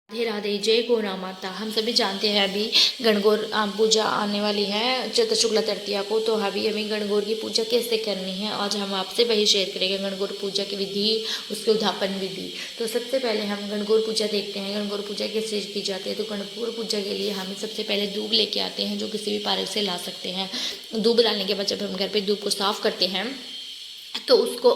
राधे राधे, जय गौरा माता। हम सभी जानते हैं अभी गणगौर पूजा आने वाली है चैत्र शुक्ला तृतीया को। तो अभी हमें गणगौर की पूजा कैसे करनी है आज हम आपसे वही शेयर करेंगे। गणगौर पूजा की विधि, उसके उद्यापन विधि। तो सबसे पहले हम गणगौर पूजा देखते हैं। गणगौर पूजा कैसे की जाती है। तो गणगौर पूजा के लिए हम सबसे पहले दूब लेके आते हैं, जो किसी भी पार्क से ला सकते हैं। दूब डालने के बाद जब हम घर पर दूब को साफ़ करते हैं तो उसको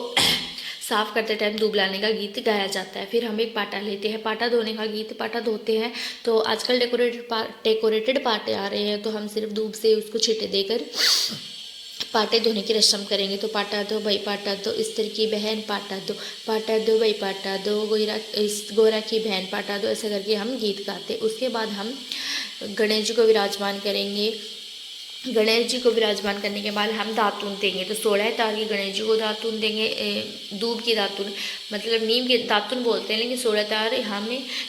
साफ़ करते टाइम दूब लाने का गीत गाया जाता है। फिर हम एक पाटा लेते हैं, पाटा धोने का गीत। पाटा धोते हैं तो आजकल डेकोरेटेड पाटे आ रहे हैं, तो हम सिर्फ दूब से उसको छींटे देकर पाटे धोने की रस्म करेंगे। तो पाटा दो भाई पाटा दो, स्त्री की बहन पाटा दो भाई पाटा दो, गोरा की बहन पाटा दो, ऐसा करके हम गीत गाते। उसके बाद हम गणेश जी को विराजमान करेंगे। गणेश जी को विराजमान करने के बाद हम दातून देंगे। तो 16 तार की गणेश जी को दातून देंगे। दूब की दातून, मतलब नीम के दातून बोलते हैं, लेकिन 16 तार हम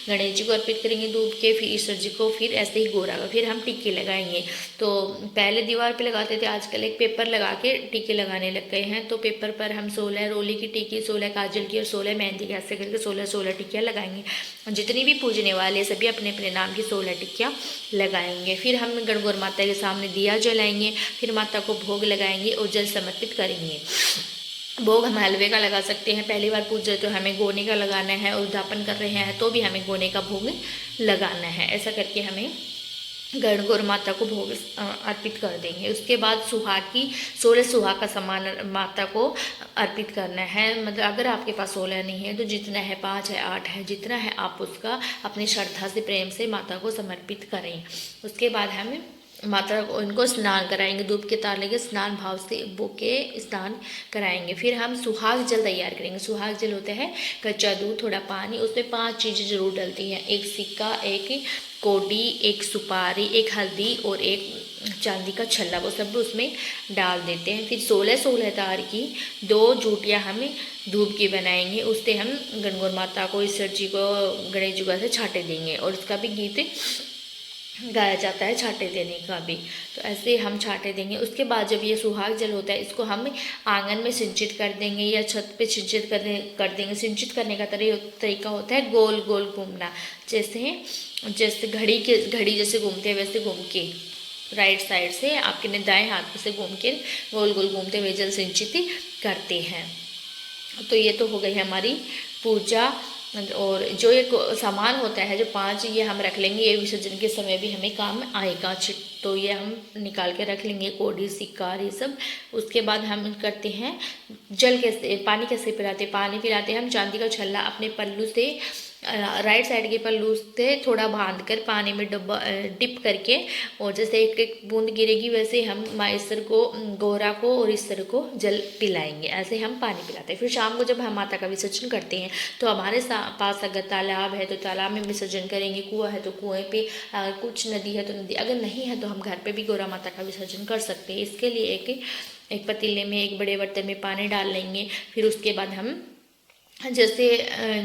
गणेश जी को अर्पित करेंगे दूब के। फिर ईश्वर जी को, फिर ऐसे ही गोरा का। फिर हम टीके लगाएंगे। तो पहले दीवार पे लगाते थे, आजकल एक पेपर लगा के टीके लगाने लग गए हैं। तो पेपर पर हम 16 रोली की टीकी, 16 काजल की और 16 मेहंदी की, ऐसे करके 16 टिक्कियाँ लगाएंगे। जितनी भी पूजने वाले सभी अपने अपने नाम की 16 टिक्कियाँ लगाएंगे। फिर हम गणगौर माता के सामने दिया जलाएंगे। फिर माता को भोग लगाएंगे और जल समर्पित करेंगे। भोग हम हलवे का लगा सकते हैं। पहली बार पूजा तो हमें गोने का लगाना है, और उद्यापन कर रहे हैं तो भी हमें गोने का भोग लगाना है। ऐसा करके हमें गणगौर माता को भोग अर्पित कर देंगे। उसके बाद सुहाग की 16 सुहाग का सामान माता को अर्पित करना है। मतलब अगर आपके पास 16 नहीं है तो जितना है, 5 है, 8 है, जितना है आप उसका अपनी श्रद्धा से, प्रेम से माता को समर्पित करें। उसके बाद हम माता को, उनको स्नान कराएंगे। दूब के तार लेके स्नान भाव से बो के स्नान कराएंगे। फिर हम सुहाग जल तैयार करेंगे। सुहाग जल होता है कच्चा दूध, थोड़ा पानी, उसमें 5 चीज़ें जरूर डलती हैं। एक सिक्का, एक कोडी, एक सुपारी, एक हल्दी और एक चांदी का छल्ला, वो सब उसमें डाल देते हैं। फिर 16 तार की 2 जूटियाँ हम दूब की बनाएंगे। उससे हम गणगौर माता को, ईश्वर जी को, गणेश जी को ऐसे छाटे देंगे। और उसका भी गीत गाया जाता है छाटे देने का भी। तो ऐसे हम छाटे देंगे। उसके बाद जब ये सुहाग जल होता है, इसको हम आंगन में सिंचित कर देंगे या छत पे सिंचित कर देंगे। सिंचित करने का तरीका होता है गोल गोल घूमना। जैसे घड़ी जैसे घूमते हैं वैसे घूम के, राइट साइड से आपके दाएं हाथ से घूम के गोल गोल घूमते हुए जल सिंचित करते हैं। तो ये तो हो गई हमारी पूजा। और जो एक सामान होता है, जो 5 ये हम रख लेंगे, ये विसर्जन के समय भी हमें काम आएगा। तो ये हम निकाल के रख लेंगे, कोडी, सिक्का, ये सब। उसके बाद हम करते हैं पानी कैसे पिलाते। पानी पिलाते हैं हम चांदी का छल्ला अपने पल्लू से, राइट साइड के पल्लू से थोड़ा बांध कर पानी में डिप करके, और जैसे एक एक बूंद गिरेगी वैसे हम ईश्वर को, गोरा को और ईश्वर को जल पिलाएंगे। ऐसे हम पानी पिलाते हैं। फिर शाम को जब हम माता का विसर्जन करते हैं तो हमारे पास अगर तालाब है तो तालाब में विसर्जन करेंगे, कुआं है तो कुएं पे, अगर कुछ नदी है तो नदी, अगर नहीं है तो हम घर पे भी गौरा माता का विसर्जन कर सकते हैं। इसके लिए एक पतीले में, एक बड़े बर्तन में पानी डाल लेंगे। फिर उसके बाद हम जैसे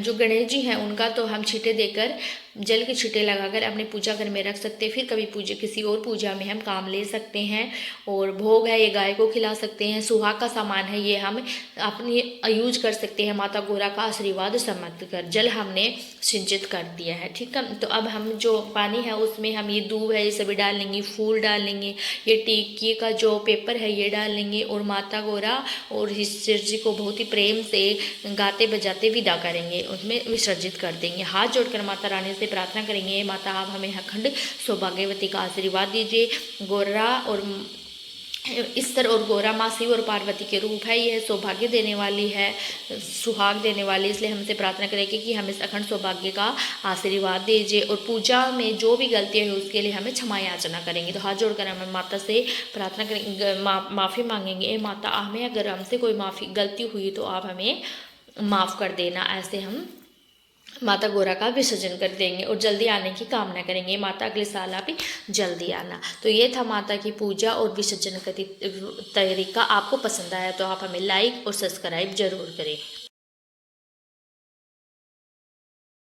जो गणेश जी हैं उनका तो हम छींटे देकर, जल के छींटे लगाकर अपने पूजा घर में रख सकते हैं। फिर कभी किसी और पूजा में हम काम ले सकते हैं। और भोग है ये गाय को खिला सकते हैं। सुहाग का सामान है ये हम अपनी यूज कर सकते हैं। माता गौरा का आशीर्वाद समर्पित कर जल हमने सिंचित कर दिया है। ठीक है, तो अब हम जो पानी है उसमें हम ये दूब है ये सभी डाल लेंगे, फूल डाल लेंगे, ये टिक्की का जो पेपर है ये डाल लेंगे, और माता गौरा और ईश्वर जी को बहुत ही प्रेम से गाते बजाते विदा करेंगे, उसमें विसर्जित कर देंगे। हाथ जोड़कर माता रानी से प्रार्थना करेंगे, माता आप हमें अखंड सौभाग्यवती का आशीर्वाद दीजिए। गौरा और ईश्वर और गौरा माँ शिव और पार्वती के रूप है। यह सौभाग्य देने वाली है, सुहाग देने वाली, इसलिए हमसे प्रार्थना करेंगे कि हमें अखंड सौभाग्य का आशीर्वाद दीजिए। और पूजा में जो भी गलतियाँ हुई उसके लिए हमें क्षमा याचना करेंगे। तो हाथ जोड़कर हम माता से प्रार्थना करेंगे, माफ़ी मांगेंगे। माता हमें अगर हमसे कोई गलती हुई तो आप हमें माफ़ कर देना। ऐसे हम माता गौरा का विसर्जन कर देंगे और जल्दी आने की कामना करेंगे। माता अगले साल आप जल्दी आना। तो ये था माता की पूजा और विसर्जन का तरीका। आपको पसंद आया तो आप हमें लाइक और सब्सक्राइब जरूर करें।